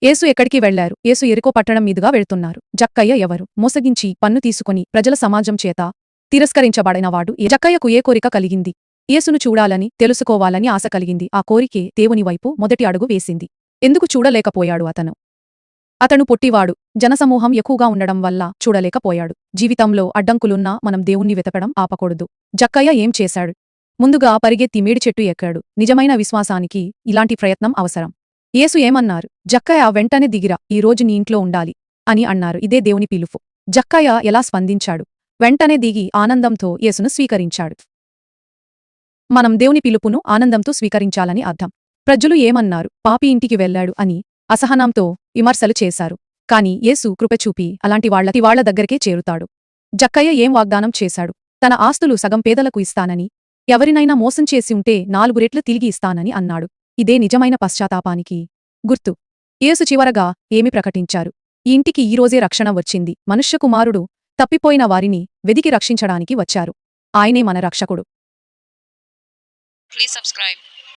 యేసు ఎక్కడికి వెళ్లారు? యేసు యెరికో పట్టణం మీదుగా వెళ్తున్నారు. జక్కయ్య ఎవరు? మోసగించి పన్ను తీసుకుని ప్రజల సమాజం చేత తిరస్కరించబడినవాడు. జక్కయ్యకు ఏ కోరిక కలిగింది? యేసును చూడాలని, తెలుసుకోవాలని ఆశ కలిగింది. ఆ కోరికే దేవుని వైపు మొదటి అడుగు వేసింది. ఎందుకు చూడలేకపోయాడు అతను? అతను పొట్టివాడు. జనసమూహం ఎక్కువగా ఉండడం వల్ల చూడలేకపోయాడు. జీవితంలో అడ్డంకులున్నా మనం దేవుణ్ణి వెతకడం ఆపకూడదు. జక్కయ్య ఏం చేశాడు? ముందుగా పరిగెత్తి మేడి చెట్టు ఎక్కాడు. నిజమైన విశ్వాసానికి ఇలాంటి ప్రయత్నం అవసరం. యేసు ఏమన్నారు? జక్కయ్య వెంటనే దిగిరా, ఈ రోజు నీ ఇంట్లో ఉండాలి అని అన్నారు. ఇదే దేవుని పిలుపు. జక్కయ్య ఎలా స్పందించాడు? వెంటనే దిగి ఆనందంతో యేసును స్వీకరించాడు. మనం దేవుని పిలుపును ఆనందంతో స్వీకరించాలని అర్థం. ప్రజలు ఏమన్నారు? పాపి ఇంటికి వెళ్లాడు అని అసహనంతో విమర్శలు చేశారు. కాని యేసు కృపచూపి అలాంటి వాళ్ల దగ్గరికే చేరుతాడు. జక్కయ్య ఏం వాగ్దానం చేశాడు? తన ఆస్తులు సగం పేదలకు ఇస్తానని, ఎవరినైనా మోసం చేసి ఉంటే 4 రెట్లు తిరిగి ఇస్తానని అన్నాడు. ఇదే నిజమైన పశ్చాత్తాపానికి గుర్తు. యేసు చివరగా ఏమి ప్రకటించారు? ఈ ఇంటికి ఈరోజే రక్షణ వచ్చింది. మనుష్యకుమారుడు తప్పిపోయిన వారిని వెదికి రక్షించడానికి వచ్చారు. ఆయనే మన రక్షకుడు. Please subscribe.